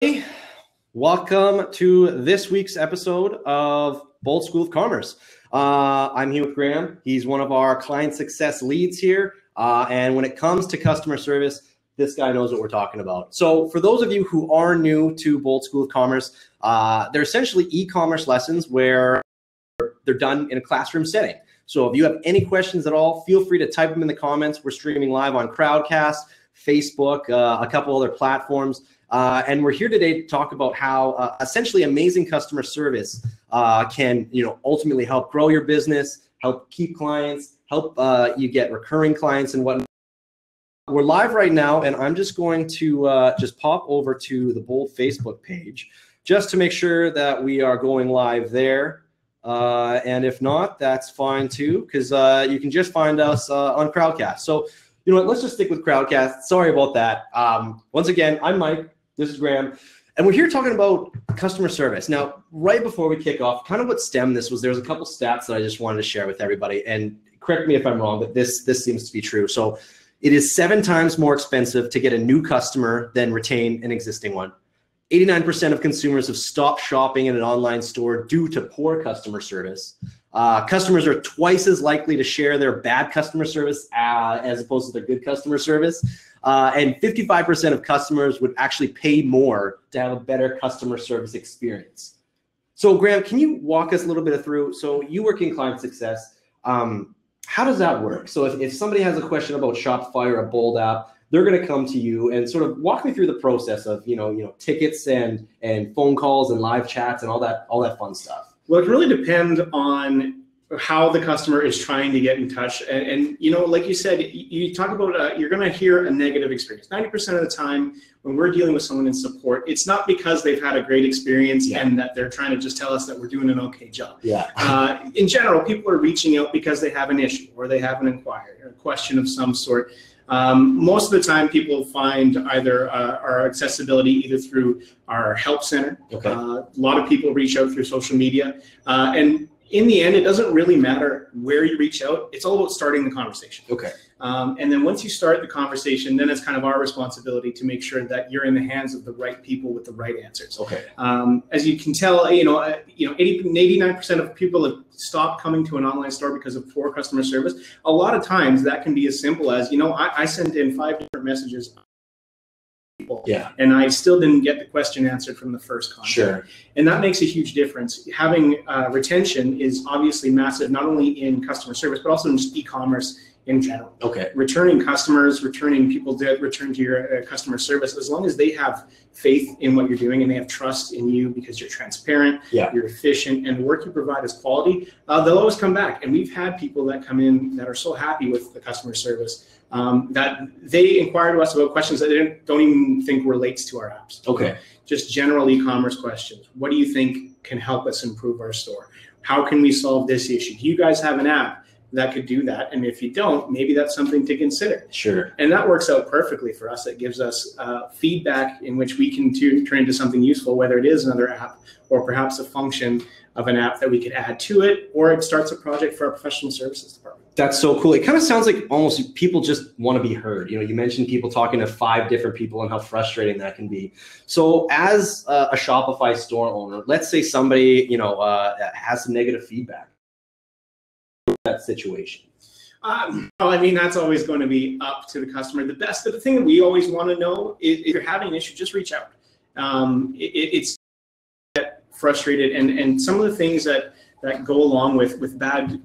Hey, welcome to this week's episode of Bold School of Commerce. I'm here with Graeme. He's one of our client success leads here. And when it comes to customer service, this guy knows what we're talking about. So for those of you who are new to Bold School of Commerce, they're essentially e-commerce lessons where they're done in a classroom setting. So if you have any questions at all, feel free to type them in the comments. We're streaming live on Crowdcast, Facebook, a couple other platforms. And we're here today to talk about how essentially amazing customer service can, ultimately help grow your business, help keep clients, help you get recurring clients and whatnot. We're live right now, and I'm just going to just pop over to the Bold Facebook page just to make sure that we are going live there. And if not, that's fine too, because you can just find us on Crowdcast. So, you know what, let's just stick with Crowdcast. Sorry about that. Once again, I'm Mike. This is Graeme, and we're here talking about customer service. Now, right before we kick off, kind of what stemmed this was there was a couple stats that I just wanted to share with everybody, and correct me if I'm wrong, but this seems to be true. So it is 7 times more expensive to get a new customer than retain an existing one. 89% of consumers have stopped shopping in an online store due to poor customer service. Customers are twice as likely to share their bad customer service as opposed to their good customer service. And 55% of customers would actually pay more to have a better customer service experience. So Graeme, can you walk us a little bit through, so you work in client success, how does that work? So if somebody has a question about Shopify or a Bold app, they're going to come to you and sort of walk me through the process of, tickets and phone calls and live chats and all that fun stuff. Well, it can really depend on how the customer is trying to get in touch. And like you said, you talk about, you're going to hear a negative experience. 90% of the time when we're dealing with someone in support, it's not because they've had a great experience and that they're trying to just tell us that we're doing an okay job. In general, people are reaching out because they have an issue or they have an inquiry or a question of some sort. Most of the time people find either our accessibility either through our help center. A lot of people reach out through social media. And in the end, it doesn't really matter where you reach out. It's all about starting the conversation. And then once you start the conversation, then it's kind of our responsibility to make sure that you're in the hands of the right people with the right answers. As you can tell, 89% of people have stopped coming to an online store because of poor customer service. A lot of times that can be as simple as, I sent in 5 different messages. And I still didn't get the question answered from the first contact. And that makes a huge difference. Having retention is obviously massive, not only in customer service, but also in just e-commerce in general. Returning customers, returning people that return to your customer service, as long as they have faith in what you're doing and they have trust in you because you're transparent, you're efficient, and the work you provide is quality, they'll always come back. And we've had people that come in that are so happy with the customer service that they inquire to us about questions that they don't even think relates to our apps. Just general e-commerce questions. What do you think can help us improve our store? How can we solve this issue? Do you guys have an app that could do that? And if you don't, maybe that's something to consider. And that works out perfectly for us. It gives us feedback in which we can turn into something useful, whether it is another app or perhaps a function of an app that we could add to it, or it starts a project for our professional services department. That's so cool. It kind of sounds like almost people just want to be heard. You mentioned people talking to 5 different people and how frustrating that can be. So as a Shopify store owner, let's say somebody, has some negative feedback. That situation. That's always going to be up to the customer. The thing that we always want to know is if you're having an issue, just reach out. It's get frustrated, and some of the things that go along with bad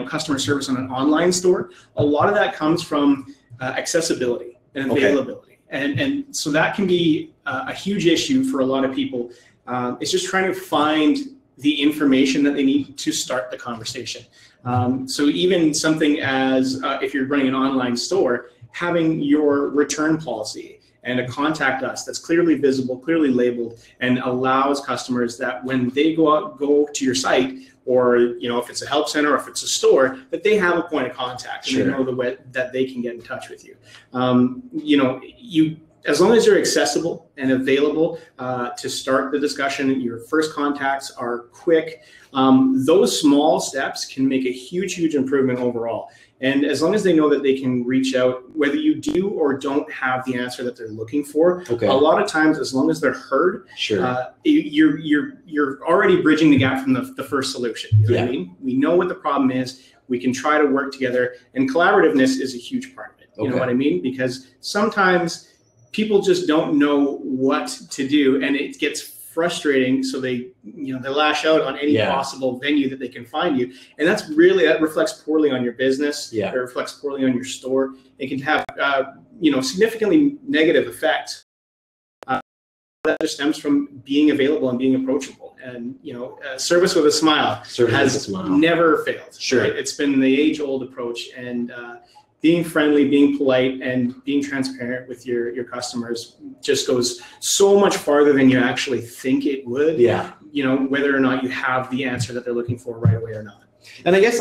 customer service on an online store, a lot of that comes from accessibility and availability. And so that can be a huge issue for a lot of people. It's just trying to find the information that they need to start the conversation. So even something as if you're running an online store, having your return policy and a contact us that's clearly visible, clearly labeled, and allows customers that when they go to your site, or if it's a help center or if it's a store, that they have a point of contact and they know the way that they can get in touch with you. as long as you're accessible and available to start the discussion, your first contacts are quick, those small steps can make a huge, huge improvement overall. And as long as they know that they can reach out, whether you do or don't have the answer that they're looking for, a lot of times, as long as they're heard, you're already bridging the gap from the first solution. You know what I mean? We know what the problem is. We can try to work together, and collaborativeness is a huge part of it. You know what I mean? Because sometimes people just don't know what to do, and it gets frustrating. So they lash out on any possible venue that they can find you, and that reflects poorly on your business. It reflects poorly on your store. It can have significantly negative effects. That just stems from being available and being approachable, and service with a smile has never failed. Right? It's been the age-old approach, and being friendly, being polite, and being transparent with your customers just goes so much farther than you actually think it would. Whether or not you have the answer that they're looking for right away or not. And I guess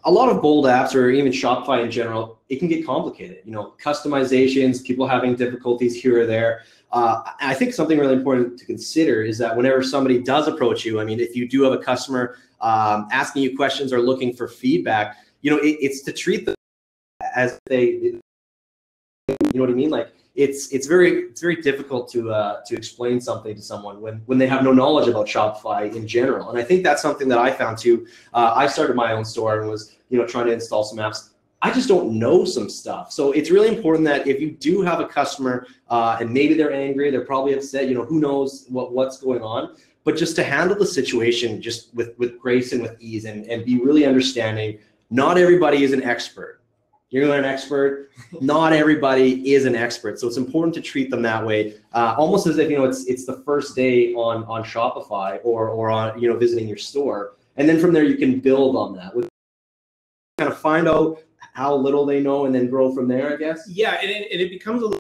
a lot of bold apps, or even Shopify in general, it can get complicated. Customizations, people having difficulties here or there. I think something really important to consider is that whenever somebody does approach you, I mean, if you do have a customer asking you questions or looking for feedback, it's to treat them as you know what I mean? Like it's very difficult to explain something to someone when they have no knowledge about Shopify in general. And I think that's something that I found too. I started my own store and was trying to install some apps. I just don't know some stuff. So it's really important that if you do have a customer and maybe they're angry, they're probably upset, who knows what's going on, but just to handle the situation just with grace and with ease and be really understanding. Not everybody is an expert. You're an expert. Not everybody is an expert. So it's important to treat them that way, almost as if, it's the first day on Shopify or on, visiting your store. And then from there, you can build on that. Kind of find out how little they know and then grow from there, I guess. Yeah, and it becomes a little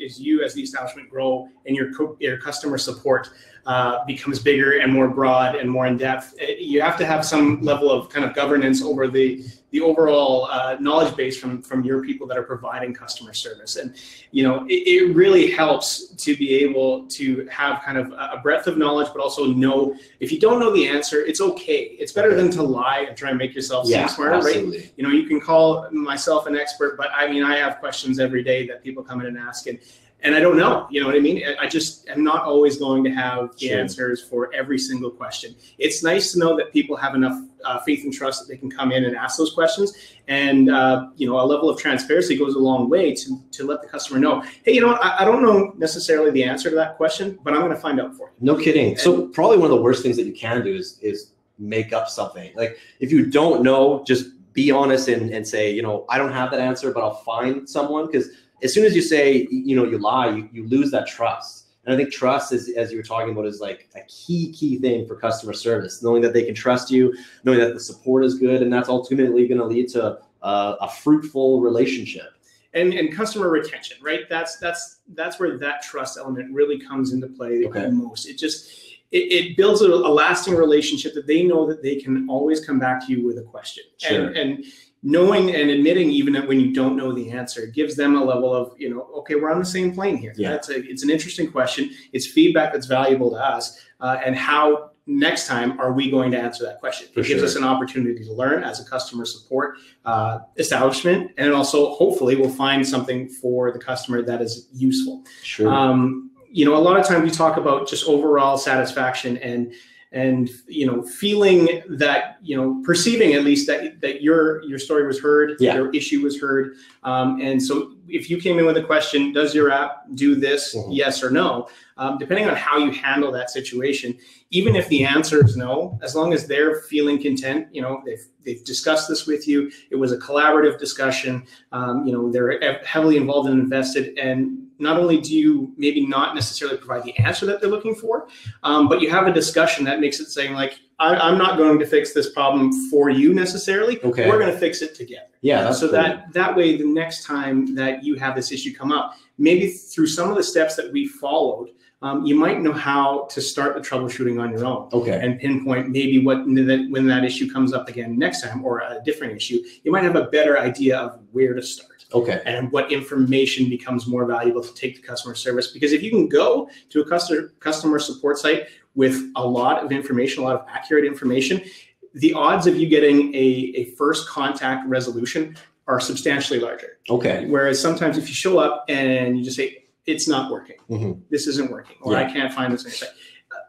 as you as the establishment grow and your customer support becomes bigger and more broad and more in depth. You have to have some level of kind of governance over the overall knowledge base from your people that are providing customer service. And it really helps to be able to have kind of a breadth of knowledge, but also know if you don't know the answer, it's okay. It's better than to lie and try and make yourself seem smarter, absolutely. Right? You can call myself an expert, but I mean, I have questions every day that people come in and ask, and I don't know, you know what I mean? I just am not always going to have the answers for every single question. It's nice to know that people have enough faith and trust that they can come in and ask those questions. And, a level of transparency goes a long way to let the customer know, hey, I don't know necessarily the answer to that question, but I'm going to find out for you. No kidding. So probably one of the worst things that you can do is make up something. Like if you don't know, just be honest and say, I don't have that answer, but I'll find someone. Because as soon as you say, you lie, you lose that trust. And I think trust is, as you were talking about, is like a key thing for customer service, knowing that they can trust you, knowing that the support is good, and that's ultimately going to lead to a fruitful relationship. And customer retention, right? That's where that trust element really comes into play the most. It builds a lasting relationship that they know that they can always come back to you with a question. And knowing and admitting even that when you don't know the answer gives them a level of, okay, we're on the same plane here. It's an interesting question. It's feedback that's valuable to us. And how next time are we going to answer that question? It gives us an opportunity to learn as a customer support establishment. And also, hopefully, we'll find something for the customer that is useful. A lot of times we talk about just overall satisfaction and feeling that, perceiving at least that your story was heard, your issue was heard. And so if you came in with a question, does your app do this, yes or no, depending on how you handle that situation, even if the answer is no, as long as they're feeling content, they've discussed this with you, it was a collaborative discussion, they're heavily involved and invested, and not only do you maybe not necessarily provide the answer that they're looking for, but you have a discussion that makes it saying like, I'm not going to fix this problem for you necessarily. We're going to fix it together. So that way, the next time that you have this issue come up, maybe through some of the steps that we followed, you might know how to start the troubleshooting on your own and pinpoint maybe when that issue comes up again next time or a different issue, you might have a better idea of where to start. Okay. And what information becomes more valuable to take to customer service. Because if you can go to a customer support site with a lot of information, a lot of accurate information, the odds of you getting a first contact resolution are substantially larger. Okay. Whereas sometimes if you show up and you just say, it's not working, this isn't working, or I can't find this on your site,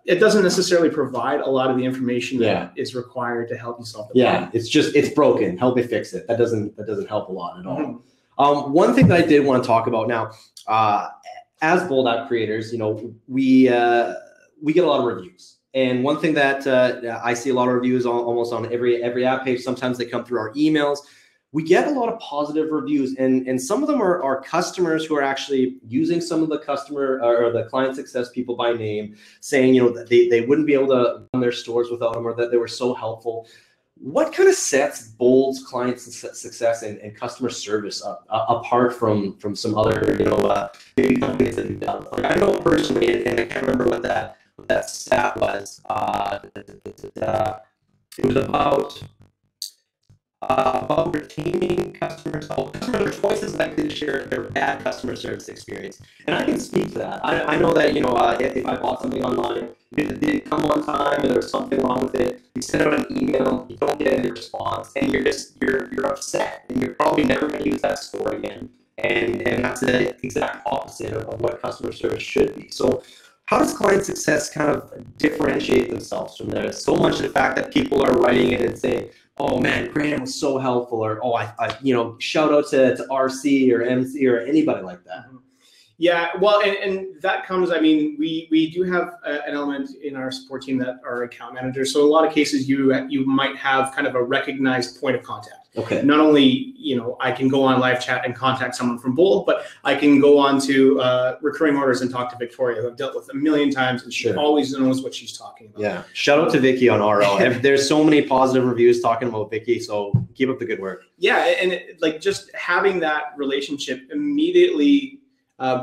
it doesn't necessarily provide a lot of the information that is required to help you solve the problem. It's broken. Help me fix it. That doesn't help a lot at all. One thing that I did want to talk about now, as Bold app creators, you know, we get a lot of reviews. And one thing that I see a lot of reviews almost on every app page. Sometimes they come through our emails. We get a lot of positive reviews, and some of them are customers who are actually using some of the customer or the client success people by name, saying, you know, that they wouldn't be able to run their stores without them, or that they were so helpful. What kind of sets Bold's client success and customer service apart from some other, you know, big companies that you've done? Like, I know personally, and I can't remember what that stat was. It was about retaining customers. Customers are twice as likely to share their bad customer service experience, and I can speak to that. I know that, you know, if I bought something online, it didn't come on time, and there's something wrong with it, you send out an email, you don't get any response, and you're upset, and you're probably never going to use that store again. And that's the exact opposite of what customer service should be. So how does client success kind of differentiate themselves from there? So much of the fact that people are writing in and saying, oh man, Graeme was so helpful, or oh, I you know, shout out to RC or MC or anybody like that. Yeah, well, and that comes, I mean, we do have an element in our support team that are account managers. So in a lot of cases, you might have kind of a recognized point of contact. Okay. Not only, you know, I can go on live chat and contact someone from Bold, but I can go on to recurring orders and talk to Victoria, who I've dealt with a million times, and she always knows what she's talking about. Yeah. Shout out to Vicky on RO. There's so many positive reviews talking about Vicky, so keep up the good work. Yeah, and like just having that relationship immediately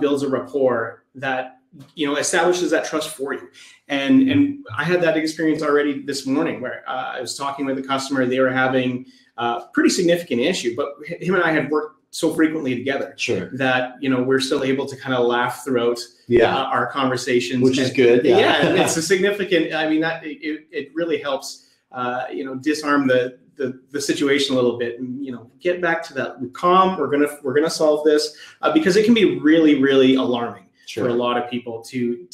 builds a rapport that, you know, establishes that trust for you. And I had that experience already this morning where I was talking with a customer. They were having a pretty significant issue, but him and I had worked so frequently together that, you know, we're still able to kind of laugh throughout our conversations, which is good. Yeah, it's a significant, I mean, that it really helps, you know, disarm the situation a little bit, and, you know, get back to that calm. We're gonna solve this, because it can be really, really alarming for a lot of people to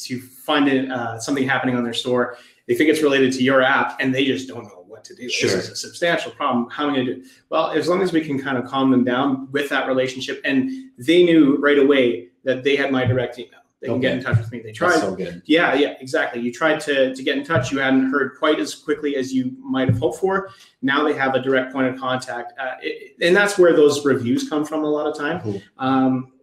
find something happening on their store. They think it's related to your app, and they just don't know what to do. This is a substantial problem. How am I gonna do it? Well, as long as we can kind of calm them down with that relationship, and they knew right away that they had my direct email. They can get in touch with me. They tried. That's so good. Yeah, exactly. You tried to get in touch. You hadn't heard quite as quickly as you might have hoped for. Now they have a direct point of contact. And that's where those reviews come from a lot of time.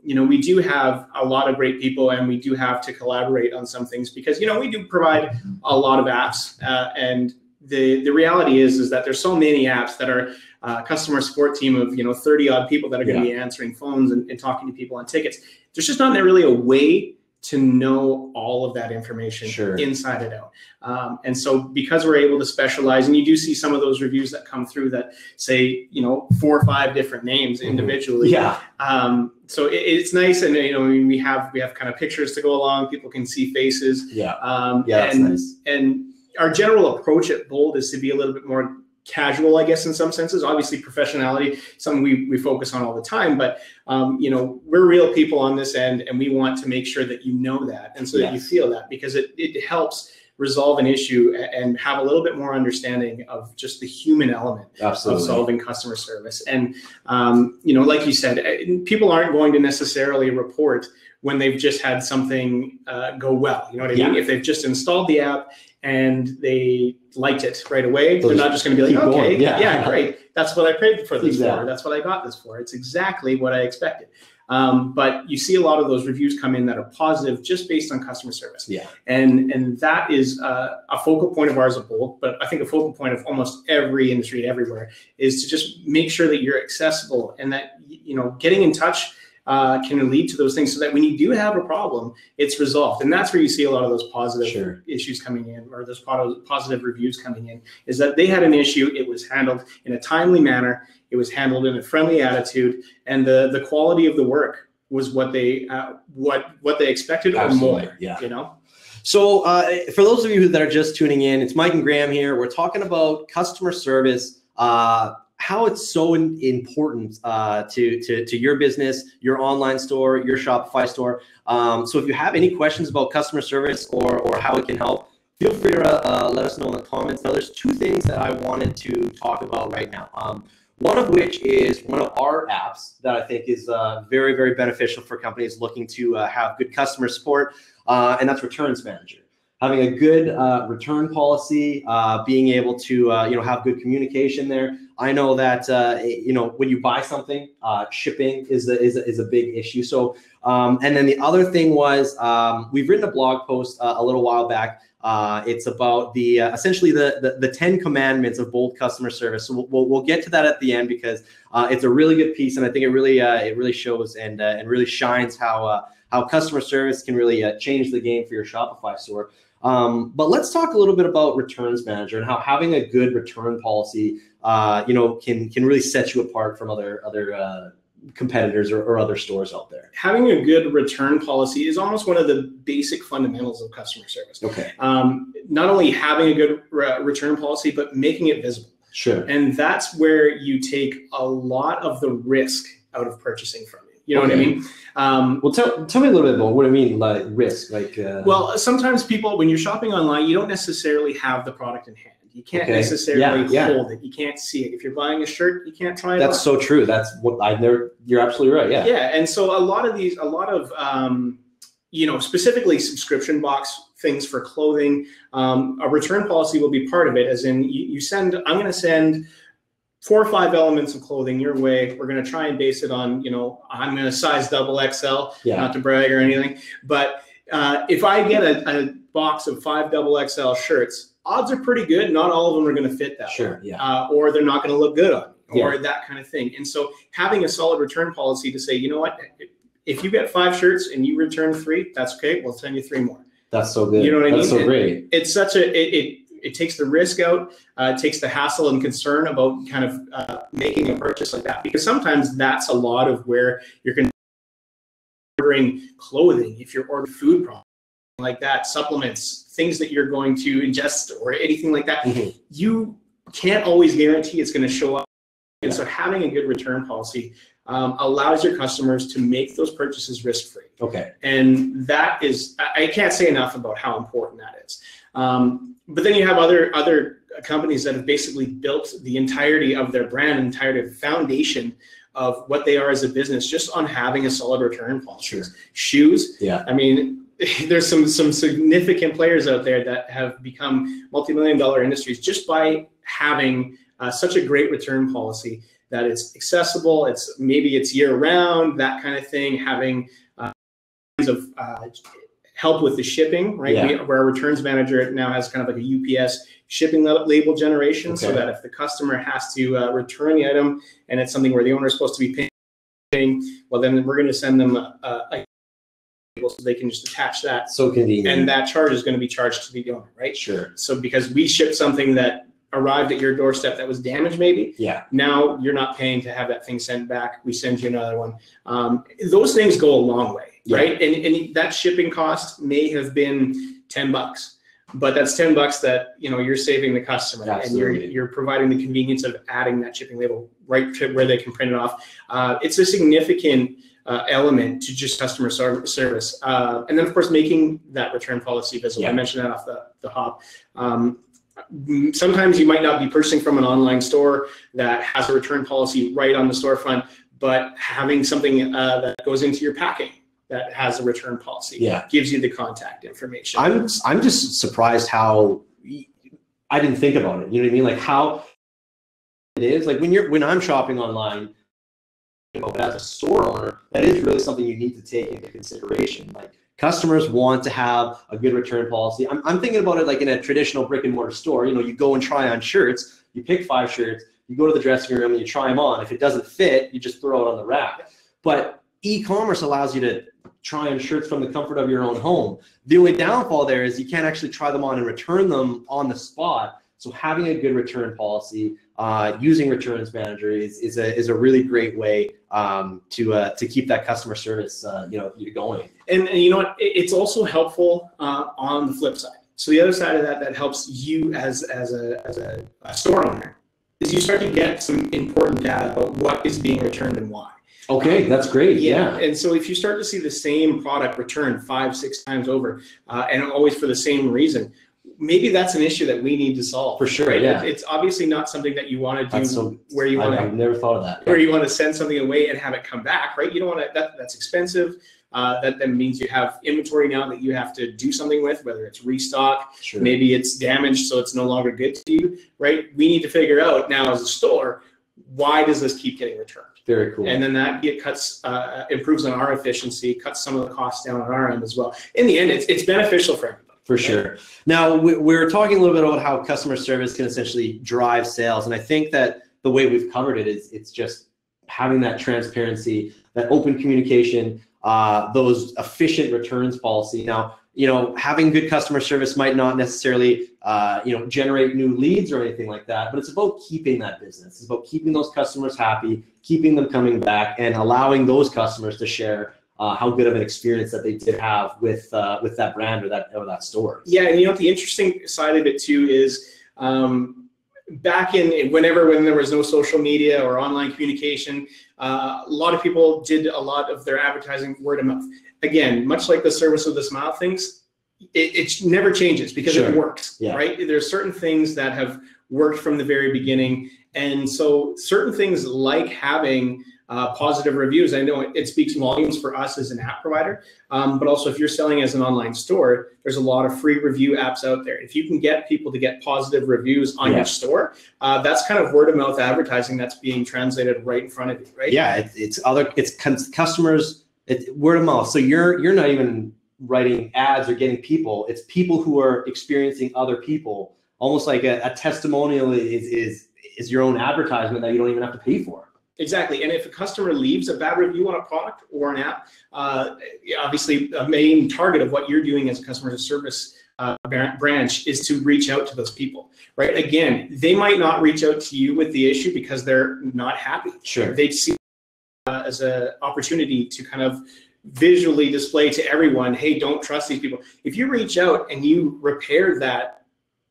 You know, we do have a lot of great people, and we do have to collaborate on some things because, you know, we do provide a lot of apps. And the reality is that there's so many apps that are customer support team of, you know, 30 odd people that are going to be answering phones and talking to people on tickets. There's just not really a way to know all of that information inside and out. And so because we're able to specialize, and you do see some of those reviews that come through that say, you know, 4 or 5 different names individually. So it's nice. And, you know, we have kind of pictures to go along. People can see faces. That's nice. And our general approach at Bold is to be a little bit more casual, I guess, in some senses. Obviously, professionality, something we focus on all the time, but you know, we're real people on this end, and we want to make sure that you know that, and so that you feel that, because it helps resolve an issue and have a little bit more understanding of just the human element of solving customer service. And you know, like you said, people aren't going to necessarily report when they've just had something go well. You know what I mean? If they've just installed the app and they liked it right away, they're not just going to be like, okay, great. That's what I paid for this for. That's what I got this for. It's exactly what I expected. But you see a lot of those reviews come in that are positive just based on customer service. And that is a focal point of ours at Bold, but I think a focal point of almost every industry everywhere is to just make sure that you're accessible, and that, you know, getting in touch can lead to those things, so that when you do have a problem, it's resolved. And that's where you see a lot of those positive issues coming in, or those positive reviews coming in, is that they had an issue, it was handled in a timely manner, it was handled in a friendly attitude, and the quality of the work was what they expected or more. Yeah. You know. So for those of you that are just tuning in, it's Mike and Graeme here. We're talking about customer service, how it's so important to your business, your online store, your Shopify store. So if you have any questions about customer service or how it can help, feel free to let us know in the comments. Now, there's two things that I wanted to talk about right now. One of which is one of our apps that I think is very, very beneficial for companies looking to have good customer support, and that's Returns Manager. Having a good return policy, being able to have good communication there. I know that when you buy something, shipping is a big issue. So and then the other thing was we've written a blog post a little while back. It's about the essentially the 10 commandments of bold customer service. So we'll get to that at the end, because it's a really good piece, and I think it really shows and really shines how customer service can really change the game for your Shopify store. But let's talk a little bit about Returns Manager and how having a good return policy can really set you apart from other competitors or other stores out there. Having a good return policy is almost one of the basic fundamentals of customer service. Okay. Not only having a good return policy, but making it visible. Sure. And that's where you take a lot of the risk out of purchasing from you. You know what I mean? Well, tell me a little bit about what I mean, like risk. Well, sometimes people, when you're shopping online, you don't necessarily have the product in hand. You can't necessarily hold it. You can't see it. If you're buying a shirt, you can't try it on. That's so true. That's what you're absolutely right. Yeah. Yeah. And so a lot of specifically subscription box things for clothing, a return policy will be part of it, as in I'm going to send 4 or 5 elements of clothing your way. We're going to try and base it on, I'm going to size XXL, not to brag or anything. But if I get a box of 5 XXL shirts, odds are pretty good. Not all of them are going to fit that way. Or they're not going to look good on me, or that kind of thing. And so having a solid return policy to say, you know what, if you get 5 shirts and you return 3, that's okay. We'll send you 3 more. That's so good. You know what I mean? That's so great. It's such it takes the risk out, it takes the hassle and concern about kind of making a purchase like that, because sometimes that's a lot of where you're ordering clothing, if you're ordering food products like that, supplements, things that you're going to ingest or anything like that, you can't always guarantee it's going to show up. And so having a good return policy allows your customers to make those purchases risk-free. Okay. And that is, I can't say enough about how important that is. But then you have other companies that have basically built the entirety of their brand, entirety of the foundation of what they are as a business, just on having a solid return policy. Shoes. I mean, there's some significant players out there that have become multi-million-dollar industries just by having such a great return policy, that it's accessible, maybe it's year-round, that kind of thing, having help with the shipping, right? Where our Returns Manager now has kind of like a UPS shipping label generation, so that if the customer has to return the item and it's something where the owner is supposed to be paying, well, then we're going to send them a label so they can just attach that. So convenient. And that charge is going to be charged to the owner, right? Sure. So because we shipped something that arrived at your doorstep that was damaged, maybe. Now you're not paying to have that thing sent back. We send you another one. Those things go a long way, right? And that shipping cost may have been $10, but that's $10 that you're saving the customer. Absolutely. And you're providing the convenience of adding that shipping label right to where they can print it off. It's a significant element to just customer service. And then of course making that return policy visible. I mentioned that off the hop. Sometimes you might not be purchasing from an online store that has a return policy right on the storefront, but having something that goes into your packing that has a return policy gives you the contact information. I'm just surprised how I didn't think about it. You know what I mean? Like how it is. Like when I'm shopping online, but as a store owner, that is really something you need to take into consideration. Like customers want to have a good return policy. I'm thinking about it like in a traditional brick and mortar store. You go and try on shirts, you pick 5 shirts, you go to the dressing room and you try them on. If it doesn't fit, you just throw it on the rack. But E-commerce allows you to try on shirts from the comfort of your own home. The only downfall there is you can't actually try them on and return them on the spot. So having a good return policy, using returns manager is a really great way to keep that customer service going. And you know what? It's also helpful on the flip side. So the other side of that helps you as a store owner is you start to get some important data about what is being returned and why. Okay, that's great. Yeah. And so if you start to see the same product returned 5-6 times over, and always for the same reason, maybe that's an issue that we need to solve. For sure. Right? Yeah. It's obviously not something that you want to do where you want to. I've never thought of that. Where you want to send something away and have it come back, right? You don't want to. That's expensive. That then means you have inventory now that you have to do something with, whether it's restock, Sure. Maybe it's damaged, so it's no longer good to you, right? We need to figure out now as a store, why does this keep getting returned? Very cool. And then that improves on our efficiency, cuts some of the costs down on our end as well. In the end, it's beneficial for everybody. For sure. Now, we're talking a little bit about how customer service can essentially drive sales. And I think that the way we've covered it is it's just having that transparency, that open communication, those efficient returns policy. Now, having good customer service might not necessarily, generate new leads or anything like that, but it's about keeping that business. It's about keeping those customers happy, keeping them coming back, and allowing those customers to share how good of an experience that they did have with that brand or that store. Yeah, and the interesting side of it too is back when there was no social media or online communication, a lot of people did a lot of their advertising word of mouth. Again, much like the service of the smile things, it never changes because Sure. It works, Yeah. right? There's certain things that have worked from the very beginning, and so certain things like having positive reviews. I know it speaks volumes for us as an app provider, but also if you're selling as an online store, there's a lot of free review apps out there. If you can get people to get positive reviews on your store, that's kind of word of mouth advertising that's being translated right in front of you, right? Yeah, it's customers, it's word of mouth. So you're not even writing ads or getting people. It's people who are experiencing other people. Almost like a testimonial is your own advertisement that you don't even have to pay for. Exactly. And if a customer leaves a bad review on a product or an app, obviously a main target of what you're doing as a customer service branch is to reach out to those people, right? Again, they might not reach out to you with the issue because they're not happy. Sure. They see as an opportunity to kind of visually display to everyone, hey, don't trust these people. If you reach out and you repair that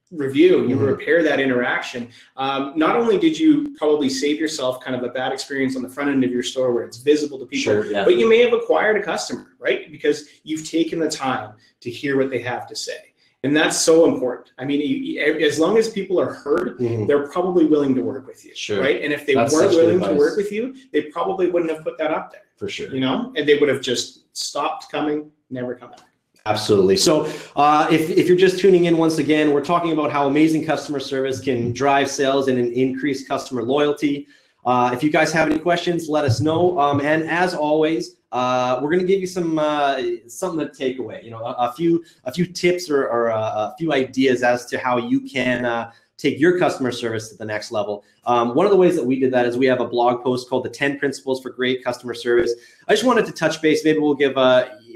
review, you repair that interaction, not only did you probably save yourself kind of a bad experience on the front end of your store where it's visible to people, Sure, yeah. but you may have acquired a customer, right? Because you've taken the time to hear what they have to say. And that's so important. I mean, as long as people are heard, they're probably willing to work with you, Sure. right? And if they That's weren't such good willing to advice. work with you, they probably wouldn't have put that up there, For sure. and they would have just stopped coming, never come back. Absolutely. So if you're just tuning in once again, we're talking about how amazing customer service can drive sales and increase customer loyalty. If you guys have any questions, let us know. And as always, we're going to give you something to take away. A few tips or a few ideas as to how you can take your customer service to the next level. One of the ways that we did that is we have a blog post called the 10 Principles for Great Customer Service. I just wanted to touch base. Maybe we'll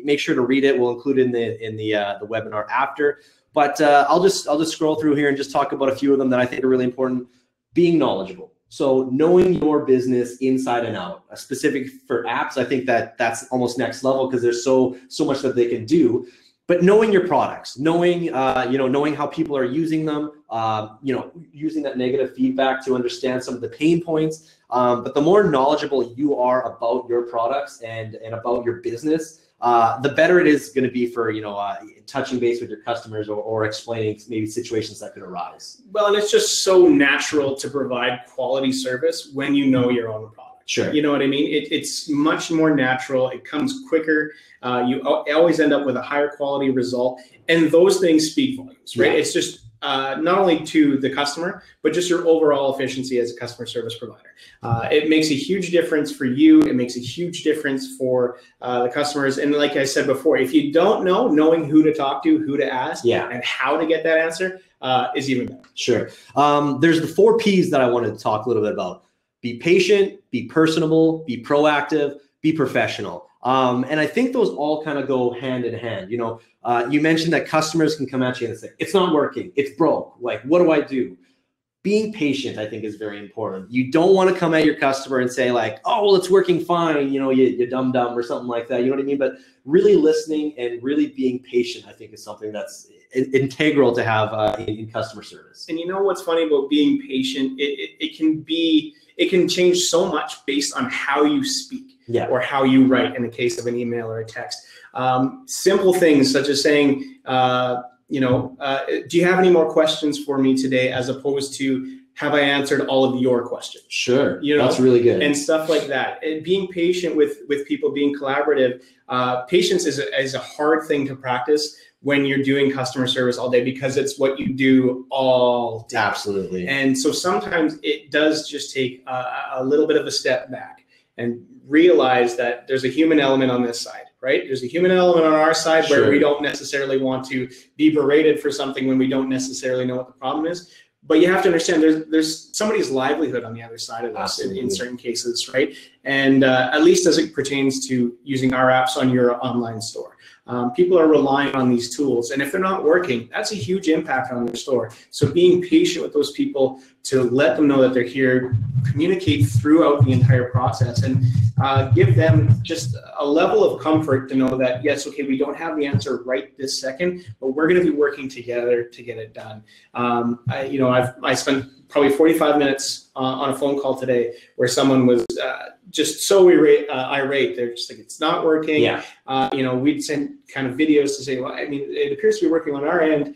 make sure to read it. We'll include it in the webinar after. But I'll just scroll through here and just talk about a few of them that I think are really important. Being knowledgeable. So knowing your business inside and out. Specific for apps, I think that's almost next level because there's so much that they can do. But knowing your products, knowing how people are using them, using that negative feedback to understand some of the pain points. But the more knowledgeable you are about your products and about your business, the better it is going to be for touching base with your customers or explaining maybe situations that could arise. Well, and it's just so natural to provide quality service when you know your own product. Sure. You know what I mean? It's much more natural. It comes quicker. You always end up with a higher quality result. And those things speak volumes, right? Yeah. It's just not only to the customer, but just your overall efficiency as a customer service provider. It makes a huge difference for you. It makes a huge difference for the customers. And like I said before, if you don't know, knowing who to talk to, who to ask, and how to get that answer is even better. Sure. There's the 4 Ps that I wanted to talk a little bit about. Be patient, be personable, be proactive, be professional. And I think those all kind of go hand in hand. You know, you mentioned that customers can come at you and say, it's not working, it's broke. Like, what do I do? Being patient, I think, is very important. You don't want to come at your customer and say like, oh, well, it's working fine, you know, you dumb or something like that. You know what I mean? But really listening and really being patient, I think, is something that's integral to have in customer service. And you know what's funny about being patient? It can change so much based on how you speak, yeah, or how you write in the case of an email or a text. Simple things such as saying, do you have any more questions for me today, as opposed to, have I answered all of your questions? Sure, you know, that's really good. And stuff like that. And being patient with people, being collaborative. Patience is a hard thing to practice when you're doing customer service all day, because it's what you do all day. Absolutely. And so sometimes it does just take a little bit of a step back and realize that there's a human element on this side, right? There's a human element on our side where we don't necessarily want to be berated for something when we don't necessarily know what the problem is. But you have to understand there's somebody's livelihood on the other side of this in certain cases, right? And at least as it pertains to using our apps on your online store. People are relying on these tools, and if they're not working, that's a huge impact on their store. So being patient with those people to let them know that they're here, communicate throughout the entire process, and give them just a level of comfort to know that, yes, okay, we don't have the answer right this second, but we're going to be working together to get it done. I spent probably 45 minutes on a phone call today where someone was just so irate. They're just like, it's not working. Yeah. We'd send kind of videos to say, well, I mean, it appears to be working on our end.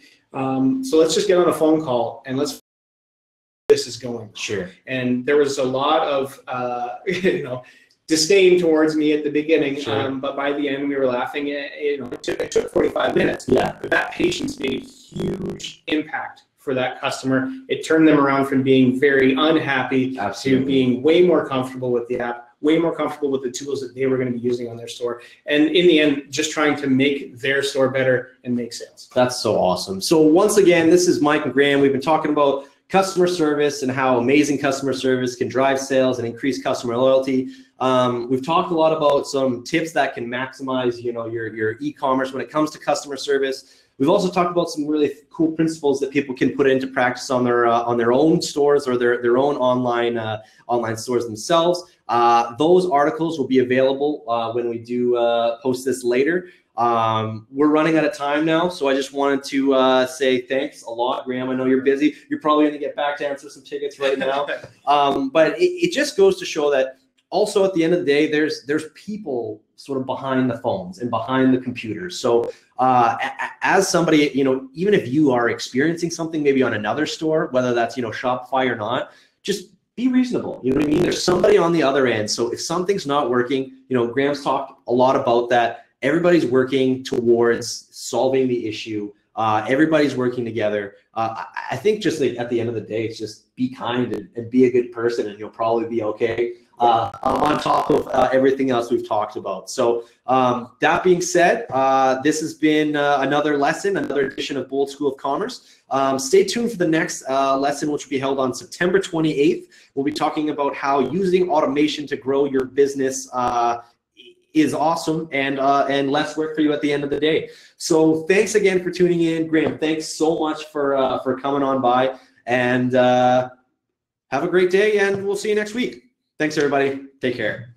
So let's just get on a phone call and let's this is going. Sure. And there was a lot of disdain towards me at the beginning, sure. But by the end we were laughing. It took 45 minutes. Yeah. But that patience made a huge impact for that customer. It turned them around from being very unhappy to being way more comfortable with the app, way more comfortable with the tools that they were going to be using on their store. And in the end, just trying to make their store better and make sales. That's so awesome. So once again, this is Mike and Graeme. We've been talking about customer service and how amazing customer service can drive sales and increase customer loyalty. We've talked a lot about some tips that can maximize, your e-commerce when it comes to customer service. We've also talked about some really cool principles that people can put into practice on their own stores or their own online stores themselves. Those articles will be available when we do post this later. We're running out of time now, so I just wanted to say thanks a lot, Graeme. I know you're busy. You're probably going to get back to answer some tickets right now. But it just goes to show that also at the end of the day, there's people sort of behind the phones and behind the computers. So as somebody, even if you are experiencing something maybe on another store, whether that's, Shopify or not, just be reasonable. You know what I mean? There's somebody on the other end. So if something's not working, Graeme's talked a lot about that. Everybody's working towards solving the issue. Everybody's working together. I think just like at the end of the day, it's just be kind and be a good person, and you'll probably be okay. On top of everything else we've talked about. So that being said, this has been another lesson, another edition of Bold School of Commerce. Stay tuned for the next lesson, which will be held on September 28th. We'll be talking about how using automation to grow your business is awesome and less work for you at the end of the day. So thanks again for tuning in. Graeme, thanks so much for coming on by, and have a great day, and we'll see you next week. Thanks, everybody. Take care.